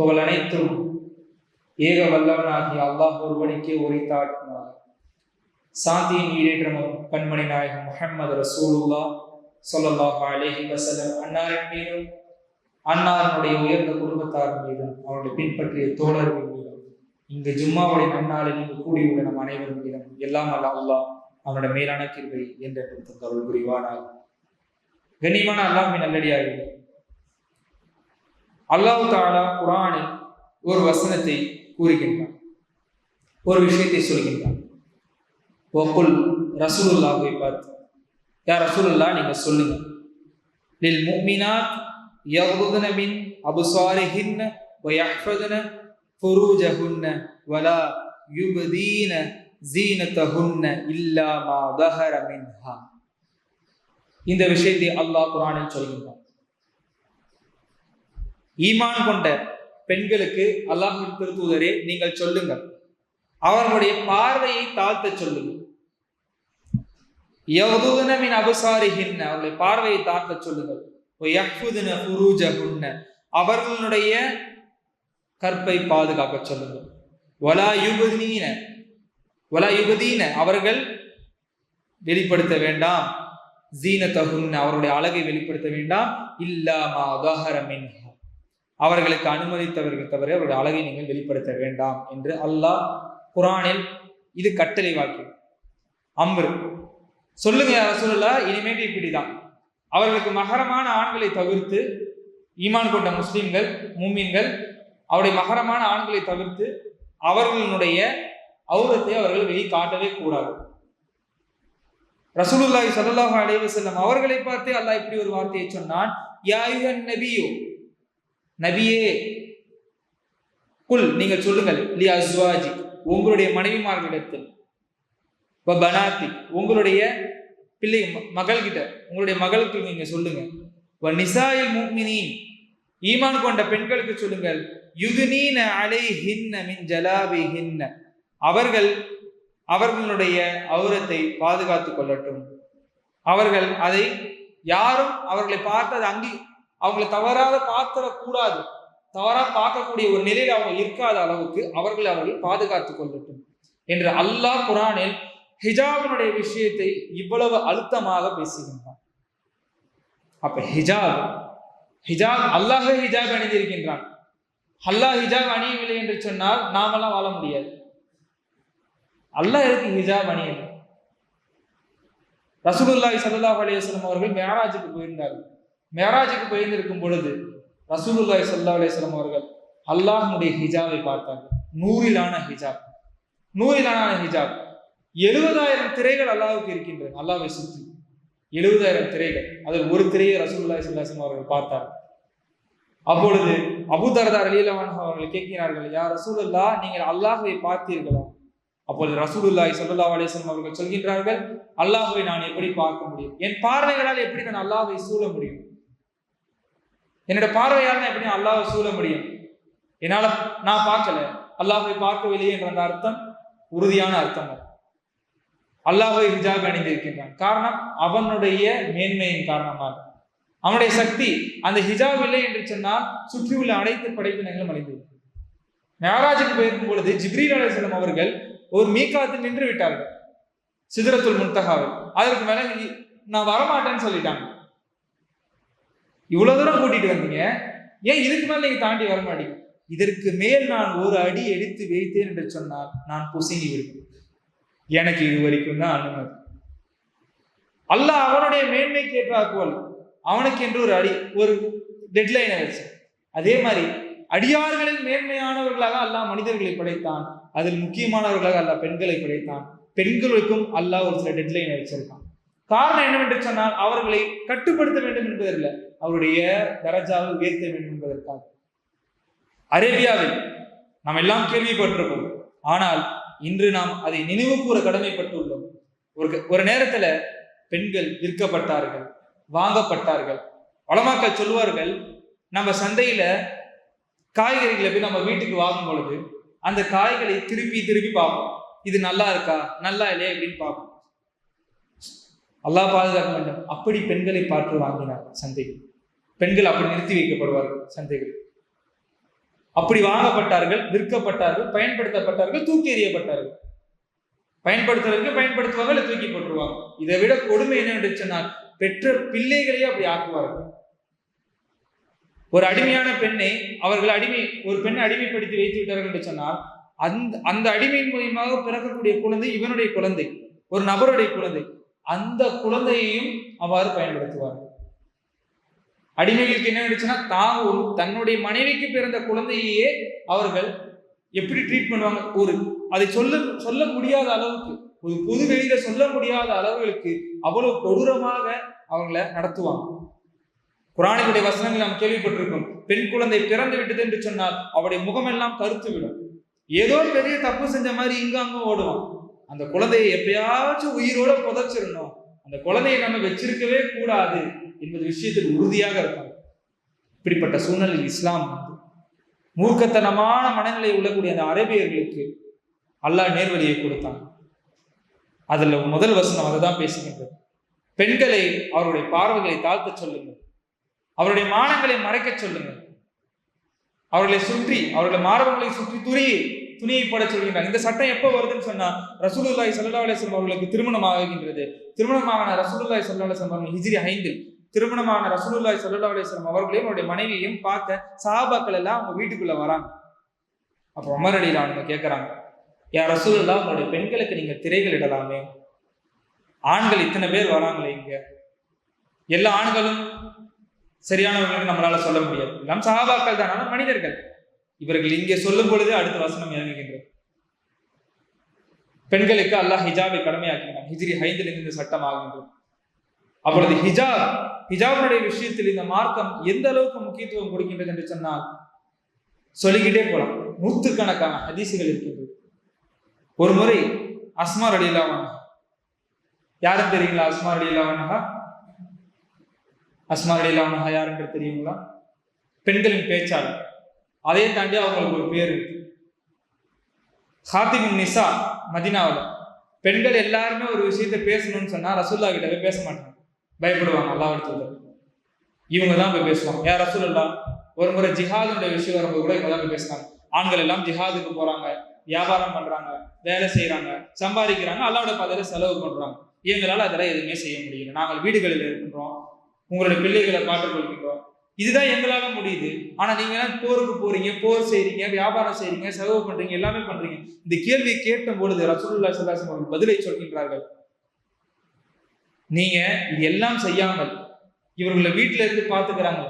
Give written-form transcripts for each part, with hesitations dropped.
புகழ் அனைத்தும் ஏக வல்லவனாகிய அல்லாஹ் ஒருவனுக்கே உரித்தாட்டினார். சாந்தியின் ஈடேற்றமும் கண்மணி நாயகம் முஹம்மது ரசூலுல்லாஹ் ஸல்லல்லாஹு அலைஹி வஸல்லம் அன்னாரின் மீதும், அன்னாருடைய உயர்ந்த குடும்பத்தார் மீதும், அவருடைய பின்பற்றிய தோழர்கள் மீதும், இங்கு ஜும்மாவுடைய நன்னாளில் இங்கு கூடியுள்ள நம் அனைவரும் மீதும் எல்லாம் அல்லாஹ் அவனுடைய மேலான கிருபை என்றென்று அருள் புரிவானாக. கண்ணியமான அல்லாஹ்வின் நல்லடியார்களே, அல்லாஹ் தஆலா குர்ஆனில் ஒரு வசனத்தை கூறுகின்றான், ஒரு விஷயத்தை சொல்கின்றான். வகுல் ரசூலுல்லாஹை பார்த்து, யா ரசூலுல்லாஹ் நீங்க சொல்லுங்க, லில் முஃமினாத் யக்துன மின் அப்சாரிஹின்ன வ யஹ்ஃபதுன ஃபுரூஜஹுன்ன வலா யுப்தீன ஸீனத்தஹுன்ன இல்லா மா ظஹர மின்ஹா. இந்த விஷயத்தை அல்லாஹ் குர்ஆனில் சொல்கின்றான். ஈமான் கொண்ட பெண்களுக்கு அல்லாஹ்வின் திருத்தூதரே நீங்கள் சொல்லுங்கள், அவர்களுடைய பார்வையை தாழ்த்த சொல்லுங்கள். யக்துன மின் அப்சாரிஹின்ன, அவர்களுடைய பார்வையை தாழ்த்த சொல்லுங்கள். வ யஹ்ஃபதுன ஃபுரூஜஹுன்ன, அவர்களுடைய கற்பை பாதுகாக்க சொல்லுங்கள். வலா யுபதீன, அவர்கள் வெளிப்படுத்த வேண்டாம். ஸீனத்தஹுன்ன, அவருடைய அழகை வெளிப்படுத்த வேண்டாம். இல்லா மா ظஹர மின்ஹா, அவர்களுக்கு அனுமதித்தவர்கள் தவிர அவருடைய அழகை நீங்கள் வெளிப்படுத்த வேண்டாம் என்று அல்லாஹ் குர்ஆனில் இது கட்டளை வாக்கியம், அம்ரு. சொல்லுங்க யா ரசூலுல்லாஹ், இனிமேட்டு இப்படிதான், அவர்களுக்கு மஹரமான ஆண்களை தவிர்த்து, ஈமான் கொண்ட முஸ்லிம்கள் மூமின்கள் அவருடைய மஹரமான ஆண்களை தவிர்த்து அவர்களுடைய ஔரத்தை அவர்கள் வெளியே காட்டவே கூடாது. ரசூலுல்லாஹி ஸல்லல்லாஹு அலைஹி வஸல்லம் அவர்களை பார்த்து அல்லாஹ் இப்படி ஒரு வார்த்தையை சொன்னான், யா அய்யுஹன் நபியு, நபியே, குல் நீங்கள் சொல்லுங்கள், லி அஸ்வாஜி, உங்களுடைய மனைவிமார்களிடத்தில், வ பனாத்தி, உங்களுடைய பிள்ளை மகள்கிட்ட, உங்களுடைய மகளுக்கு நீங்க சொல்லுங்க, வ நிசாயில் முஃமினீன், ஈமான் கொண்ட பெண்களுக்கு சொல்லுங்கள், யுதுனீன அலைஹின்ன மின் ஜலாபிஹின்ன, அவர்களுடைய ஔரத்தை பாதுகாத்துக் கொள்ளட்டும். அவர்கள் அதை யாரும் அவர்களை பார்த்தது அவங்களை தவறாக பார்த்துடக்கூடாது, தவறாக பார்க்கக்கூடிய ஒரு நிலையில் அவங்க இருக்காத அளவுக்கு அவர்கள் பாதுகாத்துக் கொள்ளட்டும் என்று அல்லாஹ் குர்ஆனில் ஹிஜாபினுடைய விஷயத்தை இவ்வளவு அழுத்தமாக பேசுகின்றான். அப்ப ஹிஜாப் அல்லாஹ் ஹிஜாப் அணிந்திருக்கின்றான். அல்லாஹ் ஹிஜாப் அணியவில்லை என்று சொன்னால் நாமெல்லாம் வாழ முடியாது. அல்லாஹ் எதுக்கு ஹிஜாப் அணியது? ரசூலுல்லாஹி ஸல்லல்லாஹு அலைஹி வஸல்லம் அவர்கள் மிஅராஜுக்கு போயிருந்தார்கள். மிஅராஜுக்கு போயிருந்திருக்கும் பொழுது ரசூலுல்லாஹி ஸல்லல்லாஹு அலைஹி வஸல்லம் அவர்கள் அல்லாஹ்வுடைய ஹிஜாபை பார்த்தார்கள். நூறிலான ஹிஜாப் 70,000 திரைகள் அல்லாஹ்வுக்கு இருக்கின்றது. அல்லாஹ்வை சுற்றி 70,000 திரைகள். அதில் ஒரு திரையை ரசூலுல்லாஹி ஸல்லல்லாஹு அலைஹி வஸல்லம் அவர்கள் பார்த்தார்கள். அப்பொழுது அபூ தர்தா ரலியல்லாஹு அன்ஹு அவர்கள் கேட்கிறார்கள், யா ரசூலுல்லாஹ், நீங்கள் அல்லாஹ்வை பார்த்தீர்களா? அப்பொழுது ரசூலுல்லாஹி ஸல்லல்லாஹு அலைஹி வஸல்லம் அவர்கள் சொல்கின்றார்கள், அல்லாஹ்வை நான் எப்படி பார்க்க முடியும்? என் பார்வைகளால் எப்படி நான் அல்லாஹ்வை சூழ முடியும்? என்னோட பார்வையால் எப்படி அல்லாஹ்வை சூழ முடியும்? என்னால நான் பார்க்கல, அல்லாஹ்வை பார்க்கவில்லை என்ற அந்த அர்த்தம் உறுதியான அர்த்தம். அல்லாஹ்வை ஹிஜாப் அணிந்திருக்கின்றான். காரணம் அவனுடைய மேன்மையின் காரணமாக, அவனுடைய சக்தி. அந்த ஹிஜாப் இல்லை என்று சொன்னால் சுற்றியுள்ள அனைத்து படைப்பினங்களும் அழிந்து. மிஅராஜுக்கு போயிருக்கும் பொழுது ஜிப்ரீல் அலைஹிஸ்ஸலாம் அவர்கள் ஒரு மீகாத்தில் நின்று விட்டார்கள், சிதறத்துல் முன்தஹாவில். அதற்கு மேல நான் வரமாட்டேன்னு சொல்லிட்டாங்க. இவ்வளவு தூரம் கூட்டிட்டு வந்தீங்க, ஏன் இதுக்கு மேல நீங்க தாண்டி வரமாட்டீங்க? இதற்கு மேல் நான் ஒரு அடி எடுத்து வைத்தேன் என்று சொன்னால் நான் பொசுங்கி விடுவேன். எனக்கு இது வரைக்கும் தான் அனுமதி. அல்லாஹ் அவனுடைய மேன்மைக்கு ஏற்றாற்போல் அவனுக்கு என்று ஒரு டெட்லைனை வச்சு, அதே மாதிரி அடியார்களில் மேன்மையானவர்களாக அல்லாஹ் மனிதர்களை படைத்தான். அதில் முக்கியமானவர்களாக அல்லாஹ் பெண்களை படைத்தான். பெண்களுக்கும் அல்லாஹ் ஒரு சில டெட்லைனை வச்சிருக்கான். காரணம் என்னவென்று சொன்னால் அவர்களை கட்டுப்படுத்த வேண்டும் என்பதல்ல, அவருடைய தரஜாவை உயர்த்த வேண்டும் என்பதற்காக. அரேபியாவில் நாம் எல்லாம் கேள்விப்பட்டிருக்கோம், ஆனால் இன்று நாம் அதை நினைவு கூற கடமைப்பட்டுள்ளோம். ஒரு நேரத்துல பெண்கள் விற்கப்பட்டார்கள், வாங்கப்பட்டார்கள். உலமாக்கள் சொல்வார்கள், நம்ம சந்தையில காய்கறிகளை போய் நம்ம வீட்டுக்கு வாங்கும் பொழுது அந்த காய்களை திருப்பி பார்ப்போம், இது நல்லா இருக்கா நல்லா இல்லையா அப்படின்னு பார்ப்போம். அல்லாஹ் பாதுகாக்க வேண்டும். அப்படி பெண்களை பார்த்து வாங்கினார் சந்தைகள். பெண்கள் அப்படி நிறுத்தி வைக்கப்படுவார்கள் சந்தைகள். அப்படி வாங்கப்பட்டார்கள், விற்கப்பட்டார்கள், பயன்படுத்தப்பட்டார்கள், தூக்கி எறியப்பட்டார்கள். பயன்படுத்துவதற்கு பயன்படுத்துவாங்க, தூக்கி போட்டுருவாங்க. இதை விட கொடுமை என்னவென்று சொன்னால் பெற்ற பிள்ளைகளையே அப்படி ஆக்குவார்கள். ஒரு அடிமையான பெண்ணை அவர்கள் ஒரு பெண்ணை அடிமைப்படுத்தி வைத்து விட்டார்கள் என்று சொன்னால் அந்த அடிமையின் மூலியமாக பிறக்கக்கூடிய குழந்தை இவனுடைய குழந்தை, ஒரு நபருடைய குழந்தை, அந்த குழந்தையையும் அவ்வாறு பயன்படுத்துவார்கள். அடிமைகளுக்கு என்ன நினைச்சுன்னா தன்னுடைய மனைவிக்கு பிறந்த குழந்தையே அவர்கள் எப்படி ட்ரீட் பண்ணுவாங்க, அதை சொல்ல முடியாத அளவுக்கு, ஒரு பொது வெளியில சொல்ல முடியாத அளவுகளுக்கு அவ்வளவு கொடூரமாக அவங்களை நடத்துவாங்க. குர்ஆனுடைய வசனங்கள் நாம் கேள்விப்பட்டிருக்கோம். பெண் குழந்தை பிறந்து விட்டது என்று சொன்னால் அவருடைய முகமெல்லாம் கருத்து விடும். ஏதோ பெரிய தப்பு செஞ்ச மாதிரி இங்க அங்க ஓடுவான். அந்த குழந்தையை எப்பயாச்சும் உயிரோட புதைச்சிடணும், அந்த குழந்தையை நம்ம வச்சிருக்கவே கூடாது என்பது விஷயத்தில் உறுதியாக இருப்பாங்க. இப்படிப்பட்ட சூழ்நிலையில் இஸ்லாம் மூர்க்கத்தனமான மனநிலை உள்ளக்கூடிய அந்த அரேபியர்களுக்கு அல்லாஹ் நேர்வழியை கொடுத்தான். அதுல முதல் வசனம் அதை தான் பேசுகின்றது. பெண்களை அவருடைய பார்வைகளை தாழ்த்த சொல்லுங்கள், அவருடைய மானங்களை மறைக்க சொல்லுங்கள், அவர்களை சுற்றி அவருடைய மார்பங்களை சுற்றி துணியை போட சொல்கின்றாங்க. இந்த சட்டம் எப்போ வருதுன்னு சொன்னா ரசூலுல்லாஹி ஸல்லல்லாஹு அலைஹி வஸல்லம் அவர்களுக்கு திருமணம் ஆகின்றது. திருமணமான ரசூலுல்லாஹி ஸல்லல்லாஹு அலைஹி வஸல்லம் ஹிஜ்ரி 5 திருமணமான ரசூலுல்லாஹி ஸல்லல்லாஹு அலைஹி வஸல்லம் அவர்களையும் அவருடைய மனைவியையும் பார்க்க சஹாபாக்கள் எல்லாம் அவங்க வீட்டுக்குள்ள வராங்க. அப்போ உமர் ரலியல்லாஹு அன்ஹு கேட்கறாங்க, யா ரசூலுல்லாஹ், உங்களுடைய பெண்களுக்கு நீங்க திரைகள் இடலாமே, ஆண்கள் இத்தனை பேர் வராங்களே, இங்க எல்லா ஆண்களும் சரியானவர்களுக்கு நம்மளால சொல்ல முடியாது, எல்லாம் சஹாபாக்கள் தான், மனிதர்கள். இவர்கள் இங்கே சொல்லும் பொழுது அடுத்த வசனம் இறங்குகின்றது. பெண்களுக்கு அல்லாஹ் ஹிஜாபை கடமையாக்கினான். ஹிஜ்ரி 5 இந்த சட்டம் ஆகின்றது. அப்பொழுது ஹிஜாபினுடைய விஷயத்தில் இந்த மார்க்கம் எந்த அளவுக்கு முக்கியத்துவம் கொடுக்கின்றது என்று சொன்னால் சொல்லிக்கிட்டே போலாம். நூற்றுக்கணக்கான ஹதீசுகள் இருக்கின்றது. ஒரு முறை அஸ்மா ரலியல்லாஹு அன்ஹா, யாரும் தெரியுங்களா? அஸ்மா ரலியல்லாஹு அன்ஹா யார் என்று தெரியுங்களா? பெண்களின் பேச்சாளர். அதே தாண்டி அவங்களுக்கு ஒரு பேர் இருக்கு, ஹாத்திமுன் நிசா. மதீனாவில் பெண்கள் எல்லாருமே ஒரு விஷயத்த பேசணும்னு சொன்னா ரசூலுல்லாஹ் கிட்ட போய் பேச மாட்டாங்க, பயப்படுவாங்க. அல்லாஹ் தூதர் இவங்க தான் போய் பேசுவாங்க. யார் ரசூலுல்லாஹ்? ஒரு முறை ஜிஹாதுடைய விஷயம் வரும்போது கூட இவங்க தான் போய் பேசுறாங்க. ஆண்கள் எல்லாம் ஜிஹாதுக்கு போறாங்க, வியாபாரம் பண்றாங்க, வேலை செய்யறாங்க, சம்பாதிக்கிறாங்க, அல்லாஹ்வுடைய பாதையில செலவு பண்றாங்க. எங்களால் அதெல்லாம் எதுவுமே செய்ய முடியல. நாங்கள் வீடுகளில் இருக்கின்றோம், உங்களுடைய பிள்ளைகளை பார்த்துக் கொள்கின்றோம், இதுதான் எங்களால முடியுது. ஆனா நீங்க போருக்கு போறீங்க, போர் செய்றீங்க, வியாபாரம் செய்றீங்க, செலவு பண்றீங்க, எல்லாமே பண்றீங்க. இந்த கேள்வியை கேட்ட பொழுது ரசூலுல்லாஹி ஸல்லல்லாஹு அலைஹி வஸல்லம் பதிலை சொல்கின்றார்கள், நீங்க இது எல்லாம் செய்யாமல் இவர்களை வீட்டில இருந்து பார்த்துக்கிறாங்க,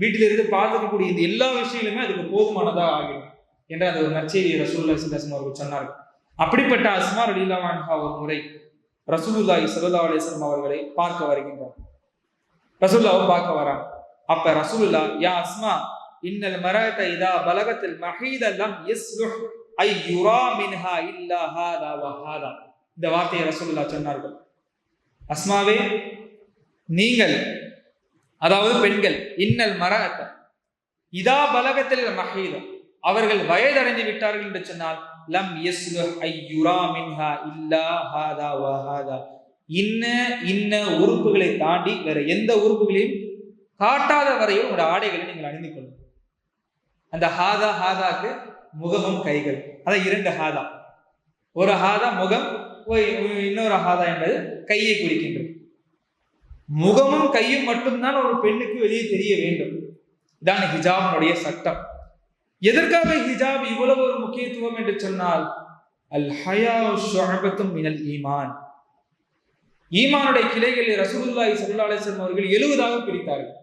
வீட்டில இருந்து பார்த்துக்கக்கூடிய இந்த எல்லா விஷயங்களுமே அதுக்கு போதுமானதா ஆகிடும் என்ற அந்த ஒரு நற்செய்தியை ரசூலுல்லாஹி ஸல்லல்லாஹு அலைஹி வஸல்லம் அவர்கள் சொன்னார்கள். அப்படிப்பட்ட அஸ்மா ரலியல்லாஹு அன்ஹா ஒரு முறை ரசூலுல்லாஹி ஸல்லல்லாஹு அலைஹி வஸல்லம் அவர்களை பார்க்க வருகின்றார். ரசூலுல்லாஹ்வை பார்க்க வராங்க. அப்ப ரசூலுல்லாஹ், யா அஸ்மா, இன்னல் மரஅத இதா பலகத்தில் மஹீத லம் யஸ்லுஹ் ஐ யுரா மின்ஹா இல்லா ஹாதா வ ஹாதா. இந்த வார்த்தையை ரசூலுல்லாஹ் சொன்னார்கள். அஸ்மாவே, நீங்கள், அதாவது பெண்கள், இன்னல் மரஅத இதா பலகத்தில் மஹீத, அவர்கள் வயதடைந்து விட்டார்கள் என்று சொன்னால் லம் யஸ்லுஹ் ஐ யுரா மின்ஹா இல்லா ஹாதா வ ஹாதா, இன்ன உறுப்புகளை தாண்டி வேற எந்த உறுப்புகளையும் காட்டாத வரையும் உங்களுடைய ஆடைகளை நீங்கள் அணிந்து கொள்ளும். அந்த ஹாதாக்கு முகமும் கைகள், அதான் 2 ஹாதா. ஒரு ஹாதா முகம், இன்னொரு ஹாதா என்பது கையை குறிக்கின்றது. முகமும் கையும் மட்டும்தான் ஒரு பெண்ணுக்கு வெளியே தெரிய வேண்டும். இதான் ஹிஜாபினுடைய சட்டம். எதற்காக ஹிஜாப் இவ்வளவு ஒரு முக்கியத்துவம் என்று சொன்னால், அல் ஹயா ஷுஅபத்தும் மினல் ஈமான், ஈமானுடைய கிளைகளை ரசூலுல்லாஹி ஸல்லல்லாஹு அலைஹி வஸல்லம் அவர்கள் 70 பிரித்தார்கள்.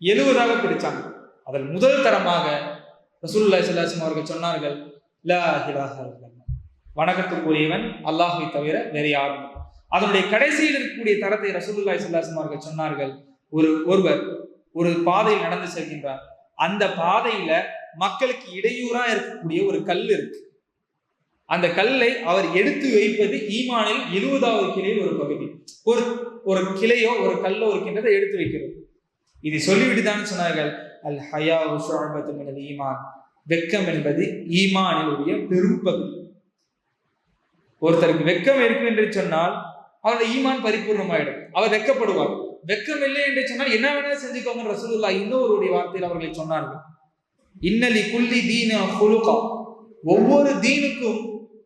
70 பிரிச்சாங்க. அதில் முதல் தரமாக ரசூலுல்லாஹி ஸல்லல்லாஹு அலைஹி வஸல்லம் அவர்கள் சொன்னார்கள், லா இலாஹ இல்லல்லாஹ், வணக்கத்துக்குரியவன் அல்லாஹ்வை தவிர வேறு யாரும். அதனுடைய கடைசியில் இருக்கக்கூடிய தரத்தை ரசூலுல்லாஹி ஸல்லல்லாஹு அலைஹி வஸல்லம் அவர்கள் சொன்னார்கள், ஒருவர் ஒரு பாதையில் நடந்து செல்கின்றார், அந்த பாதையில மக்களுக்கு இடையூறா இருக்கக்கூடிய ஒரு கல் இருக்கு, அந்த கல்லை அவர் எடுத்து வைப்பது ஈமானில் 70வது கிளையில் ஒரு பகுதி. ஒரு கிளையோ ஒரு கல்லோ இருக்கின்றதை எடுத்து வைக்கிறது. இதை சொல்லிவிட்டு தான் சொன்னார்கள், அல் ஹயா ஷுஅபத்தும் மினல் ஈமான், வெக்கம் என்பது ஈமானில் உடைய பெரும் பகுதி. ஒருத்தருக்கு வெக்கம் இருக்கு என்று சொன்னால் அவருடைய ஈமான் பரிபூர்ணமாயிடும், அவர் வெக்கப்படுவார். வெக்கம் இல்லை என்று சொன்னால் என்ன வேணாலும் செஞ்சுக்கோங்க ரசூலுல்லாஹ் இன்னொருடைய வார்த்தையில் அவர்களை சொன்னார்கள். இன்னலி குல்லி தீன ஹுலுகா, ஒவ்வொரு தீனுக்கும்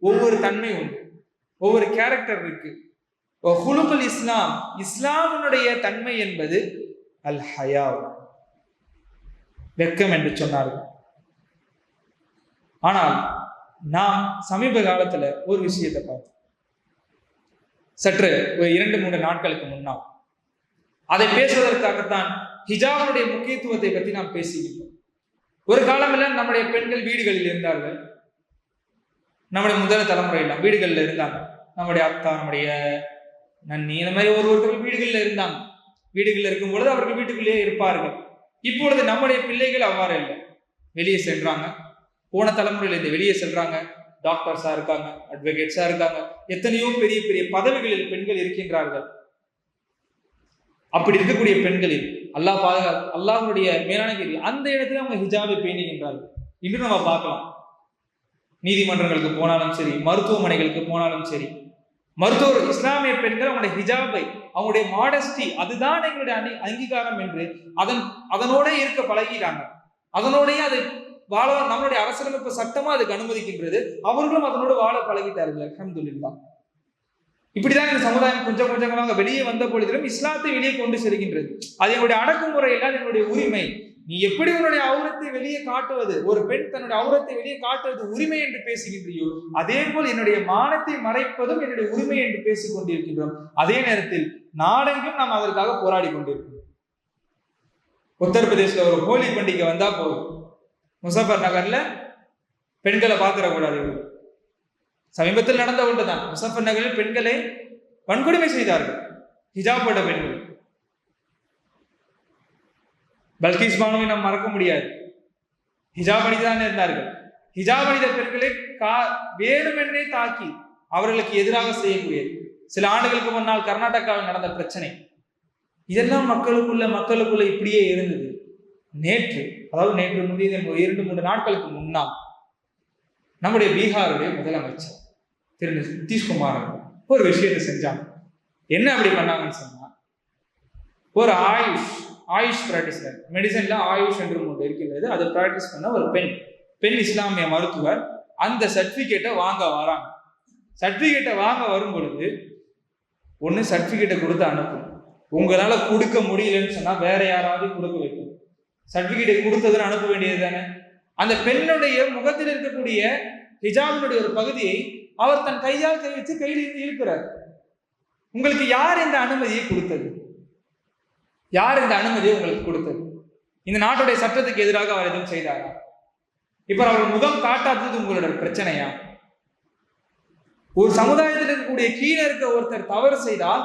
ஒவ்வொரு தன்மை உண்டு, ஒவ்வொரு கேரக்டர் இருக்கு. ஹுலுகுல் இஸ்லாம், இஸ்லாமுடைய தன்மை என்பது அல் ஹயா, வெக்கம் என்று சொன்னார்கள். ஆனால் நாம் சமீப காலத்துல ஒரு விஷயத்தை பார்த்தோம். சற்று ஒரு 2-3 நாட்களுக்கு முன்னால் அதை பேசுவதற்காகத்தான் ஹிஜாபுடைய முக்கியத்துவத்தை பற்றி நாம் பேசுகின்றோம். ஒரு காலமெல்லாம் நம்முடைய பெண்கள் வீடுகளில் இருந்தார்கள். நம்முடைய முதல் தலைமுறையெல்லாம் வீடுகளில் இருந்தாங்க. நம்முடைய அத்தா, நம்முடைய நன்னி, இந்த மாதிரி ஒருத்தர்கள் வீடுகளில் இருந்தாங்க. வீடுகளில் இருக்கும் பொழுது அவர்கள் வீட்டுக்குள்ளேயே இருப்பார்கள். இப்பொழுது நம்முடைய பிள்ளைகள் அவ்வாறு இல்லை, வெளியே சென்றாங்க. போன தலைமுறையில் இந்த வெளியே செல்றாங்க, டாக்டர்ஸா இருக்காங்க, அட்வொகேட்ஸா இருக்காங்க, எத்தனையோ பெரிய பெரிய பதவிகளில் பெண்கள் இருக்கின்றார்கள். அப்படி இருக்கக்கூடிய பெண்களில் அல்லாஹ் பாதுகாப்பு, அல்லாஹ்வுடைய மேலான கேள்வி, அந்த இடத்துல அவங்க ஹிஜாபை பேணுகின்றார்கள். இன்று நம்ம பார்க்கலாம். நீதிமன்றங்களுக்கு போனாலும் சரி, மருத்துவமனைகளுக்கு போனாலும் சரி, மருத்துவர் இஸ்லாமிய பெண்கள் அவங்களுடைய ஹிஜாபை, அவங்களுடைய மாடஸ்டி, அதுதான் எங்களுடைய அங்கீகாரம் என்று அதனோட இருக்க பழகிட்டாங்க. அதனோடய அதை வாழ நம்மளுடைய அரசியலமைப்பு சட்டமா அதுக்கு அனுமதிக்கின்றது. அவர்களும் அதனோடு வாழ பழகிட்டார்கள். அல்ஹம்துலில்லாஹ். இப்படிதான் இந்த சமுதாயம் கொஞ்சம் கொஞ்சமாக வெளியே வந்த பொழுதிலும் இஸ்லாத்தை வெளியே கொண்டு செல்கின்றது. அது எங்களுடைய அடக்குமுறை எல்லாம் எங்களுடைய உரிமை. நீ எப்படி உன்னுடைய அவுரத்தை வெளியே காட்டுவது, ஒரு பெண் தன்னுடைய அவுரத்தை வெளியே காட்டுவது உரிமை என்று பேசுகின்றியோ, அதே போல் என்னுடைய மானத்தை மறைப்பதும் என்னுடைய உரிமை என்று பேசிக் கொண்டிருக்கின்றோம். அதே நேரத்தில் நாடெங்கும் நாம் அதற்காக போராடி கொண்டிருக்கிறோம். உத்தரப்பிரதேசல ஒரு ஹோலி பண்டிகை வந்தா போதும், முசஃபர் நகர்ல பெண்களை பார்த்துடக்கூடாது. சமீபத்தில் நடந்த ஒன்றுதான். முசஃபர் நகரில் பெண்களை வன்கொடுமை செய்தார்கள், ஹிஜாப் போட்ட பெண்கள். பல்கிஸ் பானுவை நாம் மறக்க முடியாது. ஹிஜாப் அணிதான் இருந்தார்கள். ஹிஜாப் அணிந்த பெண்களை வேணுமென்றே தாக்கி அவர்களுக்கு எதிராக செய்யக்கூடியது. சில ஆண்டுகளுக்கு முன்னால் கர்நாடகாவில் நடந்த பிரச்சனை, இதெல்லாம் மக்களுக்குள்ள இப்படியே இருந்தது. நேற்று, அதாவது நேற்று முந்தைய 2-3 நாட்களுக்கு முன்னால் நம்முடைய பீகாருடைய முதலமைச்சர் திரு நிதிஷ்குமார் ஒரு விஷயத்தை செஞ்சாங்க. என்ன அப்படி பண்ணாங்கன்னு சொன்னா, ஒரு ஆயுஷ் பிராக்டிஸ்னர், மெடிசன்ல ஆயுஷ் என்று ஒன்று இருக்கின்றது, அதை பிராக்டிஸ் பண்ண ஒரு பெண் இஸ்லாமிய மருத்துவர் அந்த சர்டிபிகேட்டை வாங்க வராங்க. சர்டிபிகேட்டை வாங்க வரும் பொழுது ஒன்று சர்டிபிகேட்டை கொடுத்து அனுப்பும். உங்களால கொடுக்க முடியலன்னு சொன்னா வேற யாராவது கொடுக்க வைக்கும். சர்டிபிகேட்டை கொடுத்ததுன்னு அனுப்ப வேண்டியது தானே. அந்த பெண்ணுடைய முகத்தில் இருக்கக்கூடிய ஹிஜாபினுடைய ஒரு பகுதியை அவர் தன் கையால் கை வச்சு கையில் இருக்கிறார். உங்களுக்கு யார் இந்த அனுமதியை கொடுத்தது? யார் இந்த அனுமதியை உங்களுக்கு கொடுத்தது? இந்த நாட்டுடைய சட்டத்துக்கு எதிராக அவர் எதுவும் செய்தாரா? இப்ப அவர் முகம் காட்டாதது உங்களோட பிரச்சனையா? ஒரு சமுதாயத்தில் இருக்கக்கூடிய கீழே இருக்க ஒருத்தர் தவறு செய்தால்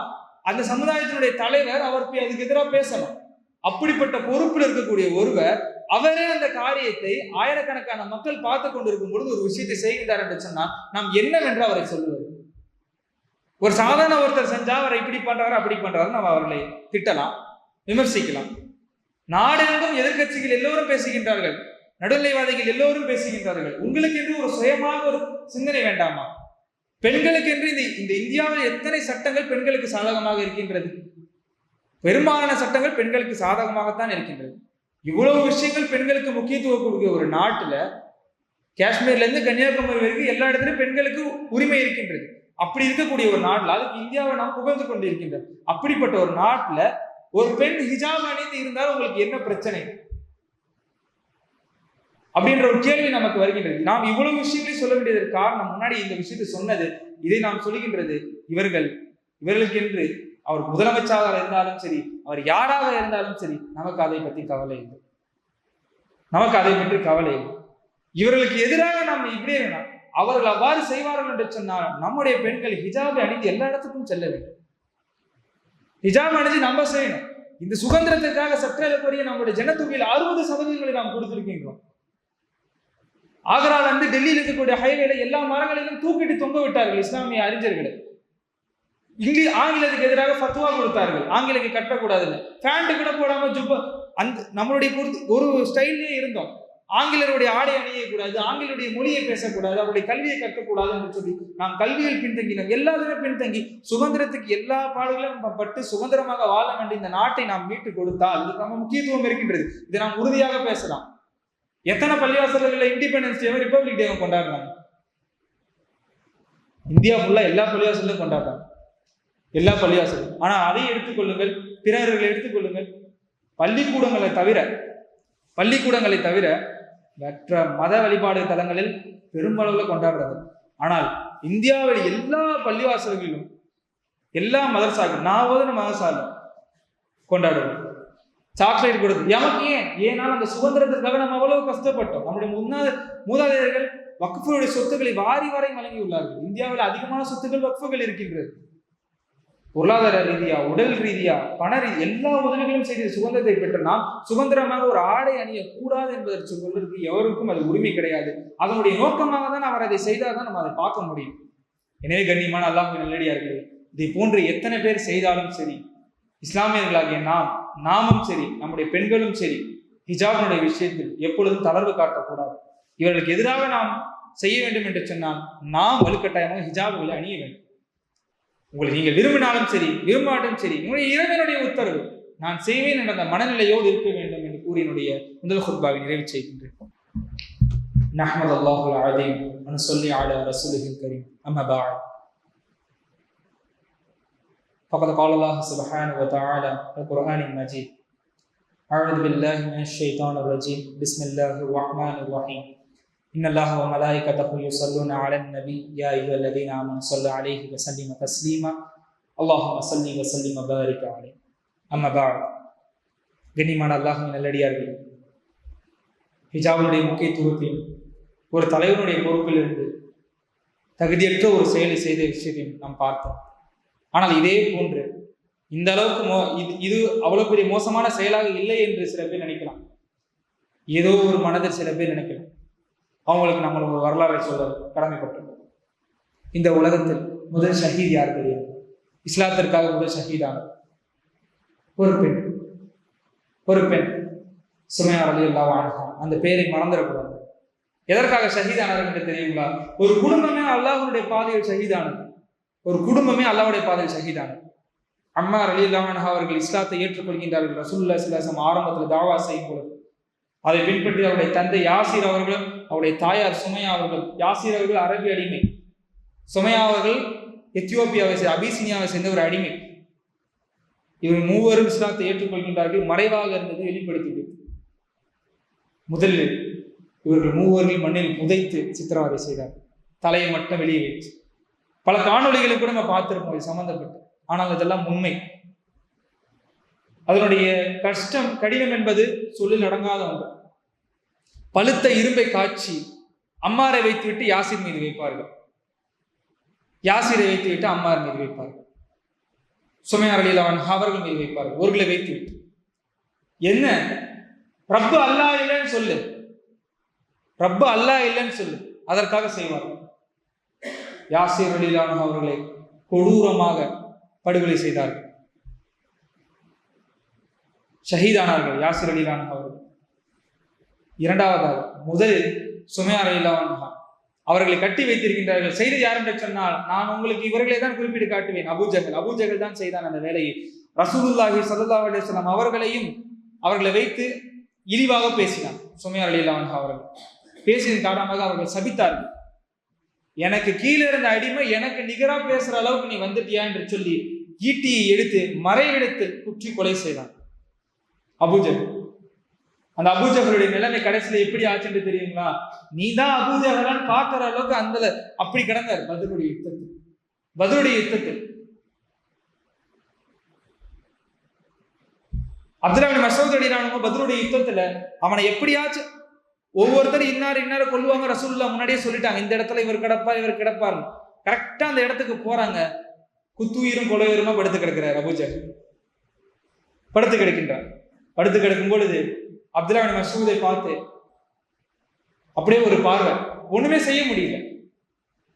அந்த சமுதாயத்தினுடைய தலைவர் அவர் அதுக்கு எதிராக பேசணும். அப்படிப்பட்ட பொறுப்பில் இருக்கக்கூடிய ஒருவர் அவரே அந்த காரியத்தை ஆயிரக்கணக்கான மக்கள் பார்த்து கொண்டிருக்கும் பொழுது ஒரு விஷயத்தை செய்கின்றார் என்று சொன்னால் நாம் என்னவென்று அவரை சொல்லுவது? ஒரு சாதாரண ஒருத்தர் செஞ்சா அவரை இப்படி பண்றாரு அப்படி பண்றாரு நம்ம அவர்களை திட்டலாம், விமர்சிக்கலாம். நாடெங்கும் எதிர்கட்சிகள் எல்லோரும் பேசுகின்றார்கள், நடுநிலைவாதிகள் எல்லோரும் பேசுகின்றார்கள். உங்களுக்கு என்று ஒரு சுயமாக ஒரு சிந்தனை வேண்டாமா? பெண்களுக்கு என்று இந்த இந்தியாவில் எத்தனை சட்டங்கள் பெண்களுக்கு சாதகமாக இருக்கின்றது? பெரும்பாலான சட்டங்கள் பெண்களுக்கு சாதகமாகத்தான் இருக்கின்றது. இவ்வளவு விஷயங்கள் பெண்களுக்கு முக்கியத்துவம் கொடுக்கிற ஒரு நாட்டுல, காஷ்மீர்ல இருந்து கன்னியாகுமரி வரைக்கும் எல்லா இடத்துலையும் பெண்களுக்கு உரிமை இருக்கின்றது. அப்படி இருக்கக்கூடிய ஒரு நாட்டுல, அதுக்கு இந்தியாவை நாம் புகழ்ந்து கொண்டு இருக்கின்றோம். அப்படிப்பட்ட ஒரு நாட்டுல ஒரு பெண் ஹிஜாப் அணிந்து இருந்தால் உங்களுக்கு என்ன பிரச்சனை அப்படின்ற ஒரு கேள்வி நமக்கு வருகின்றது. நாம் இவ்வளவு விஷயங்களையும் சொல்ல வேண்டியதற்கு காரணம், முன்னாடி இந்த விஷயத்தை சொன்னது, இதை நாம் சொல்லுகின்றது இவர்களுக்கென்று அவர் முதலமைச்சராக இருந்தாலும் சரி, அவர் யாராக இருந்தாலும் சரி, நமக்கு அதை பற்றி கவலை இல்லை. நமக்கு அதை பற்றி கவலை இல்லை. இவர்களுக்கு எதிராக நாம் இப்படியே வேணாம். அவர்கள் அவ்வாறு செய்வார்கள் என்று சொன்னால் நம்முடைய பெண்கள் ஹிஜாபை அணிந்து எல்லா இடத்துக்கும் செல்ல வேண்டும். ஹிஜாப் அணிந்து நம்ம செய்யணும். இந்த சுதந்திரத்திற்காக சற்றேறக்குரிய நம்முடைய ஜனத்தொகையில் 60% நாம் கொடுத்திருக்கின்றோம். ஆக்ரால இருந்து டெல்லியில் இருக்கக்கூடிய ஹைவேல எல்லா மரங்களையும் தூக்கிட்டு தொங்க விட்டார்கள் இஸ்லாமிய அறிஞர்களை. ஆங்கிலத்துக்கு எதிராக ஃபத்வா கொடுத்தார்கள், ஆங்கிலத்தை கட்டக்கூடாதுன்னு. பேண்ட் கூட போடாம ஜுப்பா, அந்த நம்மளுடைய ஒரு ஸ்டைல்லே இருந்தோம். ஆங்கிலருடைய ஆடை அணியக்கூடாது, ஆங்கிலருடைய மொழியை பேசக்கூடாது, அவருடைய கல்வியை கற்கக்கூடாது என்று சொல்லி நாம் கல்வியில் பின்தங்கினோம். எல்லாருமே பின்தங்கி சுதந்திரத்துக்கு எல்லா பாடுகளும் பட்டு சுதந்திரமாக வாழ வேண்டிய இந்த நாட்டை நாம் மீட்டு கொடுத்தால் இதுக்கு நம்ம முக்கியத்துவம் இருக்கின்றது. இதை நாம் உறுதியாக பேசலாம். எத்தனை பள்ளிவாசல்களில் இண்டிபெண்டன்ஸ் டேவும் ரிப்பப்ளிக் டேவும் கொண்டாடுறாங்க? இந்தியா ஃபுல்லா எல்லா பள்ளிவாசலும் கொண்டாடுறாங்க, எல்லா பள்ளிவாசலும். ஆனா அதை எடுத்துக்கொள்ளுங்கள், பிறர்களை எடுத்துக்கொள்ளுங்கள், பள்ளிக்கூடங்களை தவிர மற்ற மத வழிபாடு தலங்களில் பெருமளவில் கொண்டாடுறது. ஆனால் இந்தியாவில் எல்லா பள்ளிவாசல்களிலும் எல்லா மதரசாக்கள், நான் ஓதுன மதரசால கொண்டாடுவோம். சாக்லேட் கொடுத்து எமக்கு ஏன்னா அந்த சுதந்திரத்திற்காக நம்ம அவ்வளவு கஷ்டப்பட்டோம். நம்முடைய மூதாதையர்கள் வக்ஃபுடைய சொத்துக்களை வாரி வழங்கி உள்ளார்கள். இந்தியாவில் அதிகமான சொத்துக்கள் வக்ஃபுகள் இருக்கின்றது. பொருளாதார ரீதியா, உடல் ரீதியா, பண ரீதியா எல்லா உதவிகளும் செய்து சுதந்திரத்தை பெற்ற நாம் சுதந்திரமாக ஒரு ஆடை அணிய கூடாது என்பதற்கு சொல்வதற்கு எவருக்கும் அது உரிமை கிடையாது. அதனுடைய நோக்கமாக தான் அவர் அதை செய்தால் தான் நம்ம அதை பார்க்க முடியும். எனவே கண்ணியமான அல்லாஹ்வின் நல்லடியார்களே, இதை போன்று எத்தனை பேர் செய்தாலும் சரி, இஸ்லாமியர்களாகிய நாமும் சரி, நம்முடைய பெண்களும் சரி, ஹிஜாபினுடைய விஷயத்தில் எப்பொழுதும் தளர்வு காட்டக்கூடாது. இவர்களுக்கு எதிராக நாம் செய்ய வேண்டும் என்று சொன்னால் நாம் வலுக்கட்டாயமாக ஹிஜாபுகளை அணிய வேண்டும். உங்களை நீங்கள் விரும்பினாலும் சரி, விரும்பாட்டும் சரி, உங்களுடைய இறைவனுடைய உத்தரவு, நான் செய்வேன் என்ற அந்த மனநிலையோடு இருக்க வேண்டும் என்று கூறி என்னுடைய முதல் குத்பாவை நிறைவு செய்கின்றேன். நஹ்மது அல்லாஹுல் அஸீம் வ நுஸல்லி அலா ரசூலிஹில் கரீம். அம்மா பஅத். فقد قال الله سبحانه وتعالى في القرآن المجيد: أعوذ بالله من الشيطان الرجيم بسم الله الرحمن الرحيم إن الله وملائكته يصلون على النبي يا أيها الذين آمنوا صلوا عليه وسلموا تسليما اللهم صل وسلم وبارك عليه. أما بعد. கண்ணியமான அல்லாஹ்வின் நல்லடியார்களே, ஹிஜாபினுடைய முக்கியத்துவத்தையும் ஒரு தலைவனுடைய பொறுப்பிலிருந்து தகுதியற்ற ஒரு செயலை செய்த விஷயத்தையும் நாம் பார்த்தோம். ஆனால் இதே போன்று இந்த அளவுக்கு இது அவ்வளவு பெரிய மோசமான செயலாக இல்லை என்று சில பேர் நினைக்கலாம். ஏதோ ஒரு மனதில் சில பேர் நினைக்கலாம். அவங்களுக்கு நம்ம ஒரு வரலாறை சொல்ல கடமைப்பட்டுள்ளோம். இந்த உலகத்தில் முதல் ஷஹீத் யார் தெரியும்? இஸ்லாத்திற்காக முதல் ஷஹீதான ஒரு பெண் சுமையா ரலியல்லாஹு அன்ஹா. அந்த பெயரை மறந்துடக்கூடாது. எதற்காக ஷஹீதானார்கள் என்று தெரியுங்களா? ஒரு குடும்பமே அல்லாஹ்வுடைய பாதையில் ஷஹீதானது. ஒரு குடும்பமே அல்லாஹ்வுடைய பாதையில் ஷஹீதானது. அம்மா ரலியல்லாஹு அன்ஹா அவர்கள் இஸ்லாத்தை ஏற்றுக்கொள்கின்றார்கள். ரசூலுல்லாஹி ஸல்லல்லாஹு அலைஹி வஸல்லம் ஆரம்பத்தில் தாவா செய்யும் பொழுது அதை பின்பற்றி அவருடைய தந்தை யாசிர் அவர்களும் அவருடைய தாயார் சுமையா அவர்கள், யாசிர் அவர்கள் அரபி அடிமை, சுமையா அவர்கள் எத்தியோப்பியாவை அபிசீனியாவை சேர்ந்த ஒரு அடிமை. இவர் மூவரும் இஸ்லாத்தை ஏற்றுக்கொள்கின்றார்கள். மறைவாக இருந்தது வெளிப்படுத்தியது. முதலில் இவர்கள் மூவர்கள் மண்ணில் புதைத்து சித்திரவதை செய்தார். தலையை மட்டும் வெளியே வைத்து பல காணொலிகளை கூட நம்ம பார்த்திருப்போம் சம்பந்தப்பட்டு. ஆனால் இதெல்லாம் உண்மை. அதனுடைய கடினம் என்பது சொல்லில் அடங்காத ஒன்று. பழுத்த இரும்பை காய்ச்சி அம்மாரை வைத்துவிட்டு யாசிர் மீது வைப்பார்கள், யாசிரை வைத்துவிட்டு அம்மார் மீது வைப்பார்கள், சுமையா ரலியல்லாஹு அன்ஹா அவர்கள் மீது வைப்பார்கள். ஒருகளை வைத்துவிட்டு என்ன ரப்பு அல்லாஹ் இல்லைன்னு சொல்லு, ரப்பு அல்லாஹ் இல்லைன்னு சொல்லு, அதற்காக செய்வார்கள். யாசிர் ரலியல்லாஹு அன்ஹு அவர்களை கொடூரமாக படுகொலை செய்தார்கள். ஷஹீதானார்கள் யாசிர் ரலியல்லாஹு அன்ஹு அவர்கள். இரண்டாவதாக முதலில் சுமையா ரலியல்லாஹு அன்ஹா அவர்களை கட்டி வைத்திருக்கின்றார்கள். செய்தது யார் என்று சொன்னால், நான் உங்களுக்கு இவர்களை தான் குறிப்பிட்டு காட்டுவேன். அபூஜஹல் தான் செய்தான் அந்த வேலையை. ரசூலுல்லாஹி ஸல்லல்லாஹு அலைஹி வஸல்லம் அவர்களை வைத்து இழிவாக பேசினார். சுமையா ரலியல்லாஹு அன்ஹா அவர்கள் பேசியதன் காரணமாக அவர்கள் சபித்தார்கள். எனக்கு கீழே இருந்த அடிமை எனக்கு நிகரா பேசுற அளவுக்கு நீ வந்துட்டியா என்று சொல்லி ஈட்டியை எடுத்து மறைவிடத்தில் குற்றி கொலை செய்தான் அபூஜஹல். அந்த அபூஜஹலுடைய நிலைமை கடைசியில எப்படி ஆச்சுன்னு தெரியுங்களா? நீ தான் அபூஜஹலான்னு பார்க்கிற அளவுக்கு அந்த அப்படி கிடந்தார் பத்ருடைய யுத்தத்தில். அப்துல்லாஹ் இப்னு மஸ்ஊத் ரலியல்லாஹு அன்ஹு பத்ருடைய யுத்தத்துல அவனை எப்படியாச்சும் ஒவ்வொருத்தரும் இன்னார கொல்லுவாங்க. ரசூலுல்லாஹ் முன்னாடியே சொல்லிட்டாங்க, இந்த இடத்துல இவர் கிடப்பார். கரெக்டா அந்த இடத்துக்கு போறாங்க. குத்துயிரும் கொலையுருமா படுத்து கிடக்கிறார் அபூஜஹல். படுத்து கிடக்கும் பொழுது அப்துல்லாஹ் இப்னு மஸ்ஊதை பார்த்து அப்படியே ஒரு பார்வை, ஒண்ணுமே செய்ய முடியல.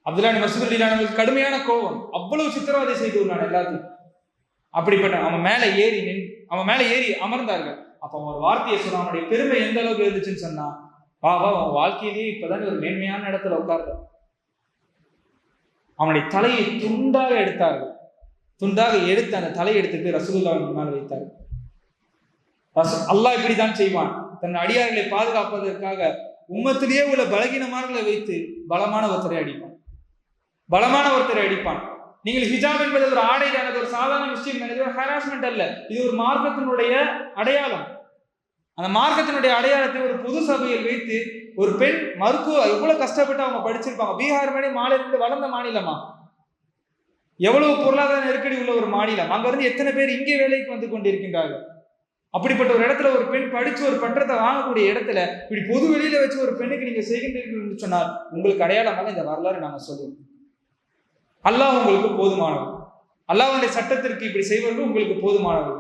அப்துல்லாஹ் இப்னு மஸ்ஊத் ரலியல்லாஹு அன்ஹு கடுமையான கோபம், அவ்வளவு சித்திரவதை செய்து உள்ளான் எல்லாத்தையும். அப்படிப்பட்ட அவன் மேல ஏறி அமர்ந்தார்கள். அப்ப அவன் ஒரு வார்த்தையை சொன்ன, அவனுடைய பெருமை எந்த அளவுக்கு இருந்துச்சுன்னு சொன்னா, வா அவன் வாழ்க்கையிலேயே இப்பதான் ஒரு மேன்மையான இடத்துல உட்கார்ற. அவனுடைய தலையை துண்டாக எடுத்து அந்த தலையை எடுத்து போய் ரசூலுல்லாஹ் முன்னால் வைத்தார்கள். அல்லாஹ் இப்படித்தான் செய்வான். தன் அடியார்களை பாதுகாப்பதற்காக உம்மத்திலேயே உள்ள பலகீனமானவர்களை வைத்து பலமான ஒருத்தரை அடிப்பான். நீங்கள் ஹிஜாப் என்பது ஒரு ஆடை தான், ஒரு சாதாரண விஷயம், ஒரு ஹராஸ்மெண்ட் அல்ல. இது ஒரு மார்க்கத்தினுடைய அடையாளம். அந்த மார்க்கத்தினுடைய அடையாளத்தை ஒரு பொது சபையில் வைத்து ஒரு பெண் மருத்துவ எவ்வளவு கஷ்டப்பட்டு அவங்க படிச்சிருப்பாங்க. பீகார் மாநிலம் வளர்ந்த மாநிலமா, எவ்வளவு பொருளாதார நெருக்கடி உள்ள ஒரு மாநிலம். அங்கிருந்து எத்தனை பேர் இங்கே வேலைக்கு வந்து கொண்டிருக்கின்றார்கள். அப்படிப்பட்ட ஒரு இடத்துல ஒரு பெண் படிச்சு ஒரு பட்டத்தை வாங்கக்கூடிய இடத்துல இப்படி பொது வெளியில வச்சு ஒரு பெண்ணுக்கு நீங்க செய்கின்றீர்கள் என்று சொன்னால் உங்களுக்கு அடையாளமாக இந்த வரலாறு நாங்க சொல்லுவோம். அல்லாஹ் உங்களுக்கு போதுமானவர். அல்லாஹ்வுடைய சட்டத்திற்கு இப்படி செய்வர்கள் உங்களுக்கு போதுமானவர்.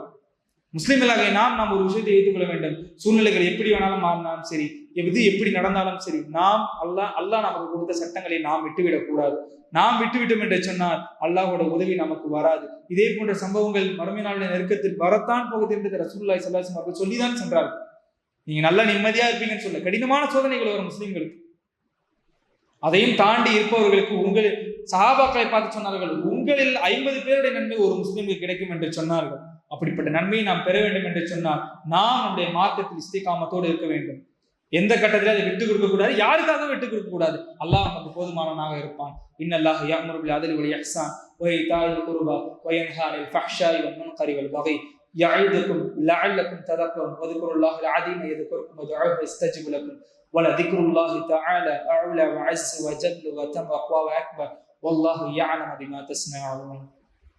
முஸ்லிம்களாக நாம் ஒரு விஷயத்தை ஏற்றுக்கொள்ள வேண்டும். சூழ்நிலைகள் எப்படி வேணாலும் மாறினாலும் சரி, எது எப்படி நடந்தாலும் சரி, நாம் அல்லாஹ் நமக்கு கொடுத்த சட்டங்களை நாம் விட்டுவிடக் கூடாது. நாம் விட்டுவிட்டோம் என்று சொன்னால் அல்லாஹ்வோட உதவி நமக்கு வராது. இதே போன்ற சம்பவங்கள் மறுமை நாளுடைய நெருக்கத்தில் வரத்தான் போகுது என்று ரசூலுல்லாஹி ஸல்லல்லாஹு அலைஹி வஸல்லம் அவர்கள் சொல்லிதான் சென்றார்கள். நீங்க நல்லா நிம்மதியா இருப்பீங்கன்னு சொல்ல, கடினமான சோதனைகள் வரும் முஸ்லிம்களுக்கு. அதையும் தாண்டி இருப்பவர்களுக்கு உங்கள் சஹாபாக்களை பார்த்து சொன்னார்கள், உங்களில் 50 பேருடைய நன்மை ஒரு முஸ்லிமுக்கு கிடைக்கும் என்று சொன்னார்கள். அப்படிப்பட்ட நன்மையை நாம் பெற வேண்டும் என்று சொன்னால் நாம் நம்முடைய மார்க்கத்தில் இஸ்திகாமத்தோடு இருக்க வேண்டும். எந்த கட்டத்திலும் அதை விட்டுக் கொடுக்க கூடாது, யாருக்காகவும் விட்டுக் கொடுக்க கூடாது. அல்லாஹ் நமக்கு போதுமானவனாக இருப்பான். இன்னல்லாஹ யஅமுரு பில் அத்லி வல் இஹ்சான் வ ஈதாஇல் குர்பா வ யன்ஹா அனில் ஃபஹ்ஷாஇ வல் முன்கரி வல் பகி يعظكم لعلكم تذكرون واذكروا الله العظيم يذكركم وادعوه يستجب لكم ولذكر الله تعالى أعلى وعز وجل وتم وأقوى وأكبر والله يعلم بما تصنعون.